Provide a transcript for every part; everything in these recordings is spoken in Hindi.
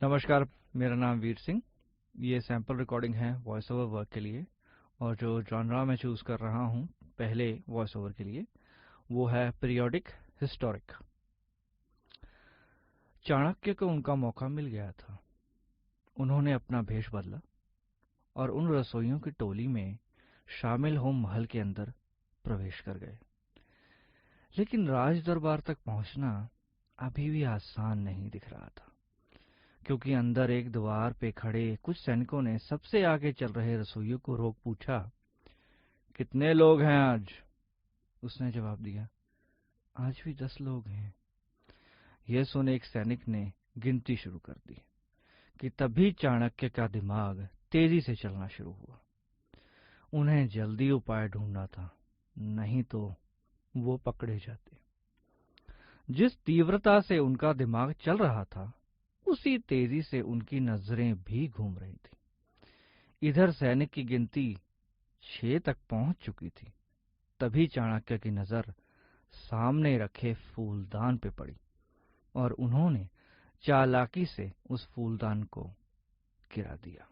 नमस्कार, मेरा नाम वीर सिंह। ये सैंपल रिकॉर्डिंग है वॉइस ओवर वर्क के लिए, और जो जॉनरा मैं चूज़ कर रहा हूँ पहले वॉइस ओवर के लिए वो है पीरियोडिक हिस्टोरिक। चाणक्य को उनका मौका मिल गया था। उन्होंने अपना भेष बदला और उन रसोइयों की टोली में शामिल हो महल के अंदर प्रवेश कर गए। लेकिन राज दरबार तक पहुंचना अभी भी आसान नहीं दिख रहा था, क्योंकि अंदर एक द्वार पे खड़े कुछ सैनिकों ने सबसे आगे चल रहे रसोइयों को रोक पूछा, कितने लोग हैं आज? उसने जवाब दिया, आज भी 10 लोग हैं। यह सुन एक सैनिक ने गिनती शुरू कर दी कि तभी चाणक्य का दिमाग तेजी से चलना शुरू हुआ। उन्हें जल्दी उपाय ढूंढना था, नहीं तो वो पकड़े जाते। जिस तीव्रता से उनका दिमाग चल रहा था, उसी तेजी से उनकी नजरें भी घूम रही थी। इधर सैनिक की गिनती 6 तक पहुंच चुकी थी। तभी चाणक्य की नजर सामने रखे फूलदान पे पड़ी और उन्होंने चालाकी से उस फूलदान को गिरा दिया।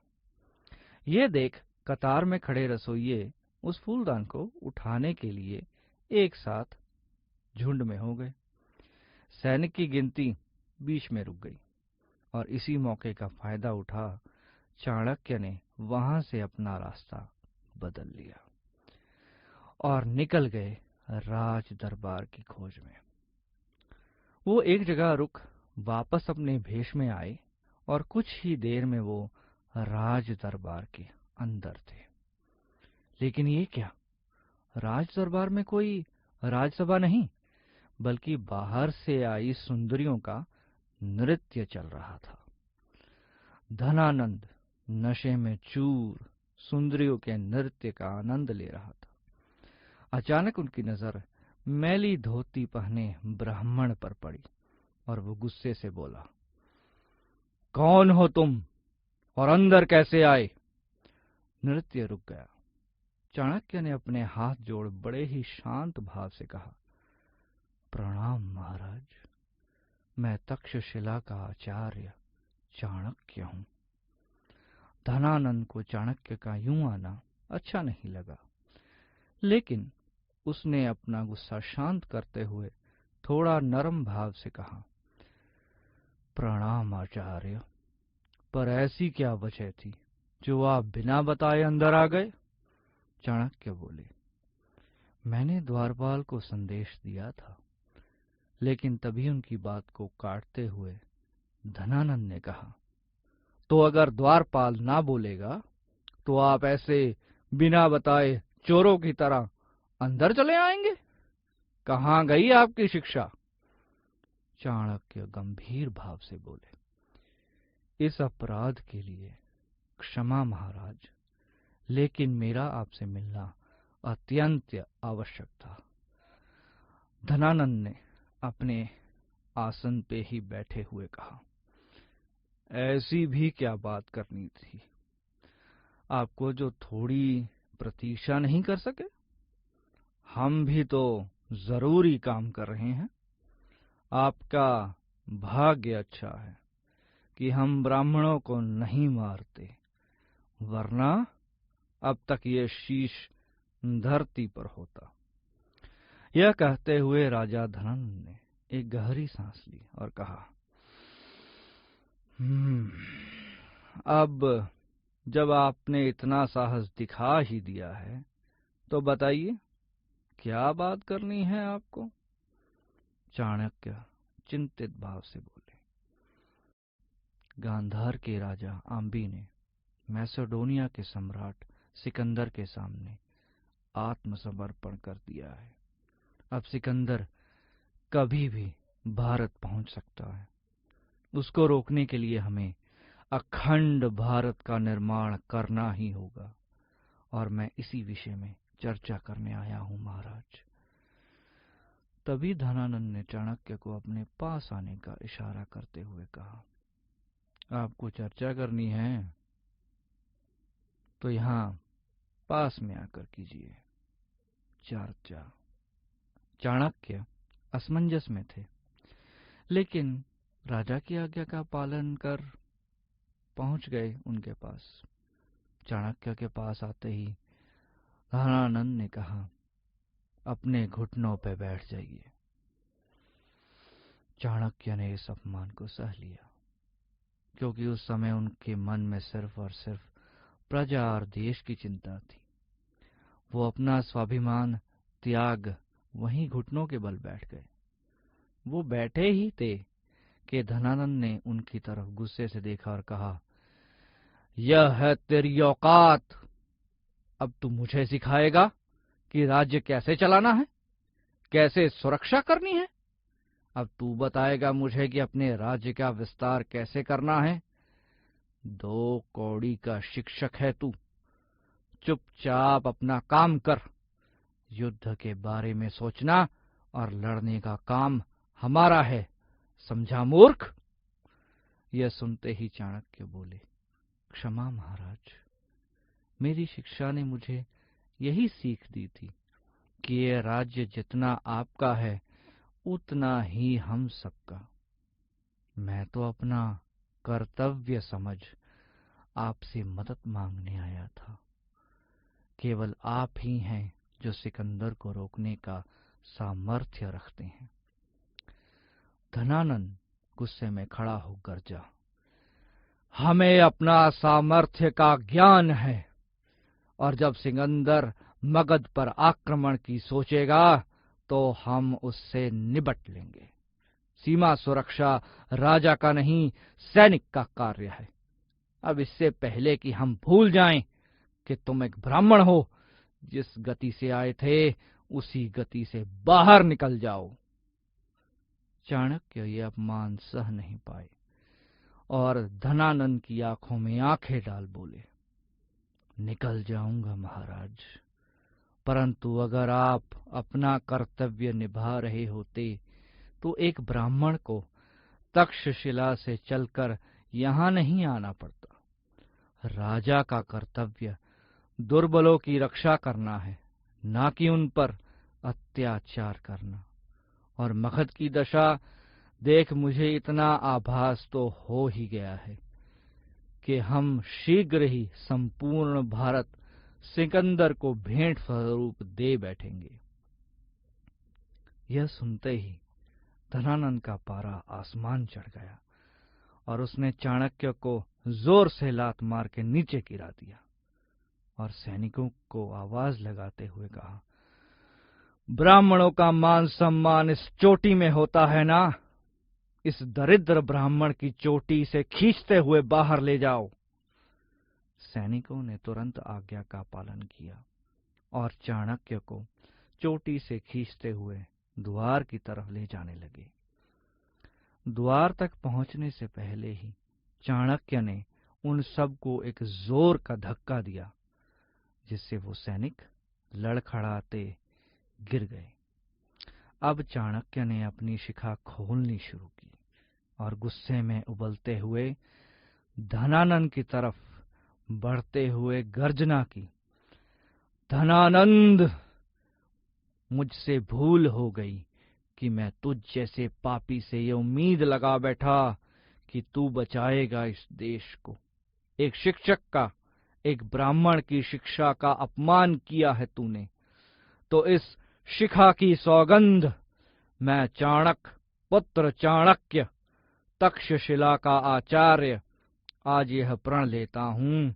ये देख कतार में खड़े रसोइये उस फूलदान को उठाने के लिए एक साथ झुंड में हो गए। सैनिक की गिनती बीच में रुक गई और इसी मौके का फायदा उठा चाणक्य ने वहां से अपना रास्ता बदल लिया और निकल गए राज दरबार की खोज में। वो एक जगह रुक वापस अपने भेष में आए और कुछ ही देर में वो राज दरबार के अंदर थे। लेकिन ये क्या, राज दरबार में कोई राजसभा नहीं, बल्कि बाहर से आई सुंदरियों का नृत्य चल रहा था। धनानंद नशे में चूर सुंदरियों के नृत्य का आनंद ले रहा था। अचानक उनकी नजर मैली धोती पहने ब्राह्मण पर पड़ी और वो गुस्से से बोला, कौन हो तुम और अंदर कैसे आए? नृत्य रुक गया। चाणक्य ने अपने हाथ जोड़ बड़े ही शांत भाव से कहा, प्रणाम महाराज, मैं तक्षशिला का आचार्य चाणक्य हूं। धनानंद को चाणक्य का यूं आना अच्छा नहीं लगा, लेकिन उसने अपना गुस्सा शांत करते हुए थोड़ा नरम भाव से कहा, प्रणाम आचार्य, पर ऐसी क्या वजह थी जो आप बिना बताए अंदर आ गए? चाणक्य बोले, मैंने द्वारपाल को संदेश दिया था। लेकिन तभी उनकी बात को काटते हुए धनानंद ने कहा, तो अगर द्वारपाल ना बोलेगा तो आप ऐसे बिना बताए चोरों की तरह अंदर चले आएंगे? कहाँ गई आपकी शिक्षा? चाणक्य गंभीर भाव से बोले, इस अपराध के लिए क्षमा महाराज, लेकिन मेरा आपसे मिलना अत्यंत आवश्यक था। धनानंद ने अपने आसन पे ही बैठे हुए कहा, ऐसी भी क्या बात करनी थी? आपको जो थोड़ी प्रतीक्षा नहीं कर सके? हम भी तो जरूरी काम कर रहे हैं। आपका भाग्य अच्छा है कि हम ब्राह्मणों को नहीं मारते, वरना अब तक ये शीश धरती पर होता। यह कहते हुए राजा धनानंद ने एक गहरी सांस ली और कहा, अब जब आपने इतना साहस दिखा ही दिया है तो बताइए, क्या बात करनी है आपको? चाणक्य चिंतित भाव से बोले, गांधार के राजा आम्बी ने मैसेडोनिया के सम्राट सिकंदर के सामने आत्मसमर्पण कर दिया है। अब सिकंदर कभी भी भारत पहुंच सकता है। उसको रोकने के लिए हमें अखंड भारत का निर्माण करना ही होगा, और मैं इसी विषय में चर्चा करने आया हूं महाराज। तभी धनानंद ने चाणक्य को अपने पास आने का इशारा करते हुए कहा, आपको चर्चा करनी है तो यहां पास में आकर कीजिए चर्चा। चाणक्य असमंजस में थे, लेकिन राजा की आज्ञा का पालन कर पहुंच गए उनके पास। चाणक्य के पास आते ही धनानंद ने कहा, अपने घुटनों पे बैठ जाइए। चाणक्य ने इस अपमान को सह लिया, क्योंकि उस समय उनके मन में सिर्फ और सिर्फ प्रजा और देश की चिंता थी। वो अपना स्वाभिमान त्याग वहीं घुटनों के बल बैठ गए। वो बैठे ही थे कि धनानंद ने उनकी तरफ गुस्से से देखा और कहा, यह है तेरी औकात। अब तू मुझे सिखाएगा कि राज्य कैसे चलाना है, कैसे सुरक्षा करनी है। अब तू बताएगा मुझे कि अपने राज्य का विस्तार कैसे करना है। 2 कौड़ी का शिक्षक है तू। चुपचाप अपना काम कर। युद्ध के बारे में सोचना और लड़ने का काम हमारा है, समझा मूर्ख। यह सुनते ही चाणक्य बोले, क्षमा महाराज, मेरी शिक्षा ने मुझे यही सीख दी थी कि यह राज्य जितना आपका है उतना ही हम सबका। मैं तो अपना कर्तव्य समझ आपसे मदद मांगने आया था। केवल आप ही हैं जो सिकंदर को रोकने का सामर्थ्य रखते हैं। धनानंद गुस्से में खड़ा हो गरजा, हमें अपना सामर्थ्य का ज्ञान है, और जब सिकंदर मगध पर आक्रमण की सोचेगा तो हम उससे निपट लेंगे। सीमा सुरक्षा राजा का नहीं, सैनिक का कार्य है। अब इससे पहले कि हम भूल जाएं कि तुम एक ब्राह्मण हो, जिस गति से आए थे उसी गति से बाहर निकल जाओ। चाणक्य ये अपमान सह नहीं पाए और धनानंद की आंखों में आंखें डाल बोले, निकल जाऊंगा महाराज, परंतु अगर आप अपना कर्तव्य निभा रहे होते तो एक ब्राह्मण को तक्षशिला से चलकर यहां नहीं आना पड़ता। राजा का कर्तव्य दुर्बलों की रक्षा करना है, ना कि उन पर अत्याचार करना। और मगध की दशा देख मुझे इतना आभास तो हो ही गया है कि हम शीघ्र ही संपूर्ण भारत सिकंदर को भेंट स्वरूप दे बैठेंगे। यह सुनते ही धनानंद का पारा आसमान चढ़ गया और उसने चाणक्य को जोर से लात मार के नीचे गिरा दिया और सैनिकों को आवाज लगाते हुए कहा, ब्राह्मणों का मान सम्मान इस चोटी में होता है ना? इस दरिद्र ब्राह्मण की चोटी से खींचते हुए बाहर ले जाओ। सैनिकों ने तुरंत आज्ञा का पालन किया और चाणक्य को चोटी से खींचते हुए द्वार की तरफ ले जाने लगे। द्वार तक पहुंचने से पहले ही चाणक्य ने उन सबको एक जोर का धक्का दिया, जिससे वो सैनिक लड़खड़ाते गिर गए। अब चाणक्य ने अपनी शिखा खोलनी शुरू की और गुस्से में उबलते हुए धनानंद की तरफ बढ़ते हुए गर्जना की, धनानंद, मुझसे भूल हो गई कि मैं तुझ जैसे पापी से ये उम्मीद लगा बैठा कि तू बचाएगा इस देश को। एक शिक्षक का, एक ब्राह्मण की शिक्षा का अपमान किया है तूने, तो इस शिखा की सौगंध मैं चाणक्य, पुत्र चाणक्य, तक्षशिला का आचार्य, आज यह प्रण लेता हूं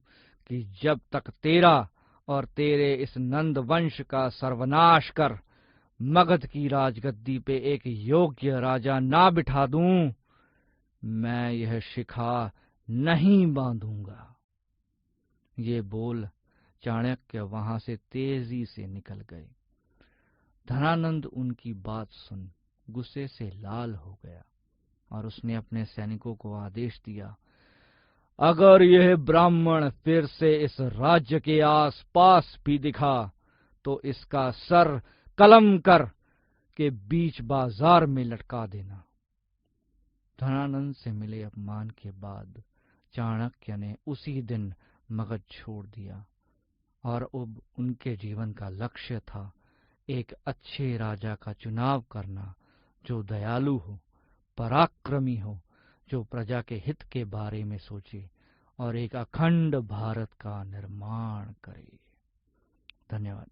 कि जब तक तेरा और तेरे इस नंद वंश का सर्वनाश कर मगध की राजगद्दी पे एक योग्य राजा ना बिठा दूं, मैं यह शिखा नहीं बांधूंगा। ये बोल चाणक्य वहां से तेजी से निकल गए। धनानंद उनकी बात सुन गुस्से से लाल हो गया और उसने अपने सैनिकों को आदेश दिया, अगर यह ब्राह्मण फिर से इस राज्य के आसपास भी दिखा तो इसका सर कलम कर के बीच बाजार में लटका देना। धनानंद से मिले अपमान के बाद चाणक्य ने उसी दिन मगध छोड़ दिया और अब उनके जीवन का लक्ष्य था एक अच्छे राजा का चुनाव करना, जो दयालु हो, पराक्रमी हो, जो प्रजा के हित के बारे में सोचे और एक अखंड भारत का निर्माण करे। धन्यवाद।